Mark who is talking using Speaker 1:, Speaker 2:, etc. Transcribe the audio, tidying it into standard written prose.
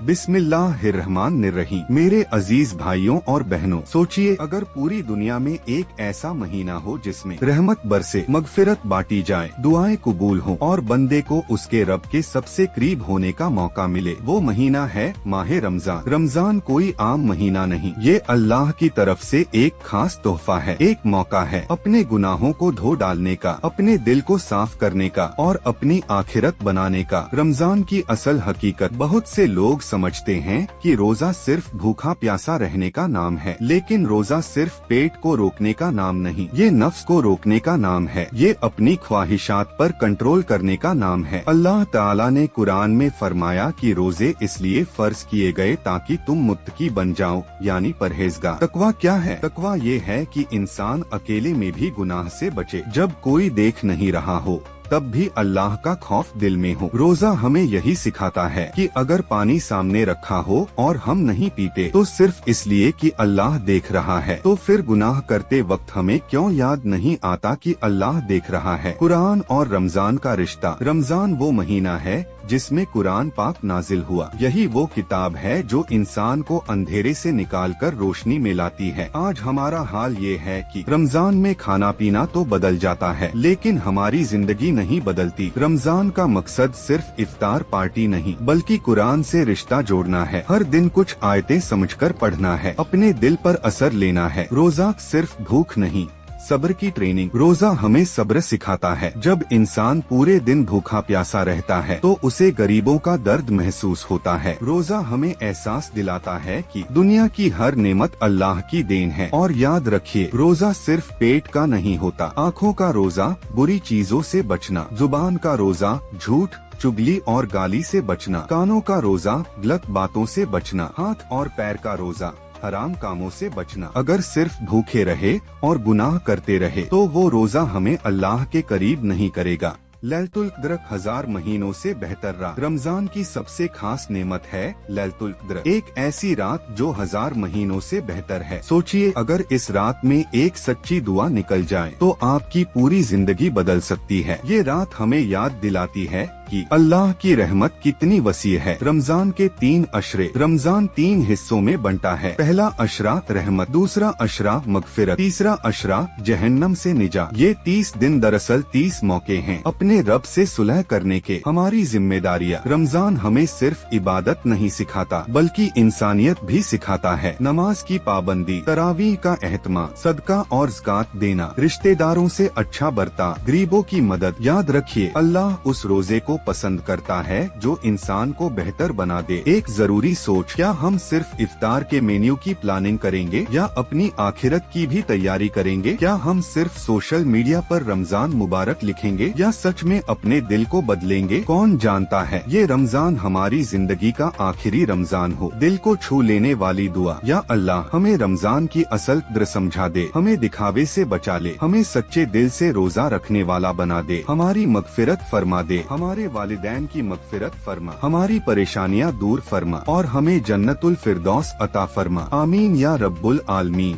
Speaker 1: बिस्मिल्लाहिर्रहमानिर्रहीम। मेरे अजीज भाइयों और बहनों, सोचिए अगर पूरी दुनिया में एक ऐसा महीना हो जिसमें रहमत बरसे, मगफिरत बांटी जाए, दुआएं कबूल हो और बंदे को उसके रब के सबसे करीब होने का मौका मिले। वो महीना है माह रमजान। रमजान कोई आम महीना नहीं, ये अल्लाह की तरफ से एक खास तोहफा है, एक मौका है अपने गुनाहों को धो डालने का, अपने दिल को साफ करने का और अपनी आखिरत बनाने का। रमजान की असल हकीकत बहुत से लोग समझते हैं कि रोजा सिर्फ भूखा प्यासा रहने का नाम है, लेकिन रोजा सिर्फ पेट को रोकने का नाम नहीं, ये नफ्स को रोकने का नाम है, ये अपनी ख्वाहिशात पर कंट्रोल करने का नाम है। अल्लाह ताला ने कुरान में फरमाया कि रोजे इसलिए फर्ज किए गए ताकि तुम मुत्तकी बन जाओ, यानी परहेजगार। तकवा क्या है? तकवा ये है कि इंसान अकेले में भी गुनाह से बचे, जब कोई देख नहीं रहा हो तब भी अल्लाह का खौफ दिल में हो। रोजा हमें यही सिखाता है कि अगर पानी सामने रखा हो और हम नहीं पीते तो सिर्फ इसलिए कि अल्लाह देख रहा है, तो फिर गुनाह करते वक्त हमें क्यों याद नहीं आता कि अल्लाह देख रहा है। कुरान और रमजान का रिश्ता। रमजान वो महीना है जिसमें कुरान पाक नाजिल हुआ। यही वो किताब है जो इंसान को अंधेरे से निकालकर रोशनी में लाती है। आज हमारा हाल ये है कि रमजान में खाना पीना तो बदल जाता है, लेकिन हमारी जिंदगी नहीं बदलती। रमजान का मकसद सिर्फ इफ्तार पार्टी नहीं, बल्कि कुरान से रिश्ता जोड़ना है। हर दिन कुछ आयतें समझकर पढ़ना है, अपने दिल पर असर लेना है। रोजा सिर्फ भूख नहीं, सब्र की ट्रेनिंग। रोजा हमें सब्र सिखाता है। जब इंसान पूरे दिन भूखा प्यासा रहता है तो उसे गरीबों का दर्द महसूस होता है। रोजा हमें एहसास दिलाता है कि दुनिया की हर नेमत अल्लाह की देन है। और याद रखिए, रोजा सिर्फ पेट का नहीं होता। आँखों का रोजा बुरी चीजों से बचना, जुबान का रोजा झूठ चुगली और गाली से बचना, कानों का रोजा गलत बातों से बचना, हाथ और पैर का रोजा हराम कामों से बचना। अगर सिर्फ भूखे रहे और गुनाह करते रहे तो वो रोजा हमें अल्लाह के करीब नहीं करेगा। लैलतुल क़द्र 1000 महीनों से बेहतर रात। रमजान की सबसे खास नेमत है लैलतुल क़द्र, एक ऐसी रात जो 1000 महीनों से बेहतर है। सोचिए अगर इस रात में एक सच्ची दुआ निकल जाए तो आपकी पूरी जिंदगी बदल सकती है। ये रात हमें याद दिलाती है कि अल्लाह की रहमत कितनी वसी है। रमजान के 3 अशरे। रमजान 3 हिस्सों में बंटा है। पहला अशरा रहमत, दूसरा अशरा मगफिरत, तीसरा अशरा जहन्नम से निजात। ये 30 दिन दरअसल 30 मौके हैं अपने रब से सुलह करने के। हमारी जिम्मेदारियाँ। रमजान हमें सिर्फ इबादत नहीं सिखाता बल्कि इंसानियत भी सिखाता है। नमाज की पाबंदी, तरावीह का एहतमाम, सदका और ज़कात देना, रिश्तेदारों से अच्छा बर्ताव, गरीबों की मदद। याद रखिए, अल्लाह उस रोजे को पसंद करता है जो इंसान को बेहतर बना दे। एक जरूरी सोच, क्या हम सिर्फ इफ्तार के मेन्यू की प्लानिंग करेंगे या अपनी आखिरत की भी तैयारी करेंगे? क्या हम सिर्फ सोशल मीडिया पर रमजान मुबारक लिखेंगे या सच में अपने दिल को बदलेंगे? कौन जानता है ये रमजान हमारी जिंदगी का आखिरी रमजान हो, दिल को छू लेने वाली दुआ। या अल्लाह हमें रमजान की असल कद्र समझा दे, हमें दिखावे से बचा ले, हमें सच्चे दिल से रोजा रखने वाला बना दे, हमारी मगफिरत फरमा दे, हमारे वालिदैन की मगफिरत फरमा, हमारी परेशानियां दूर फरमा और हमें जन्नतुल फिरदौस अता फरमा। आमीन या रब्बुल आलमीन।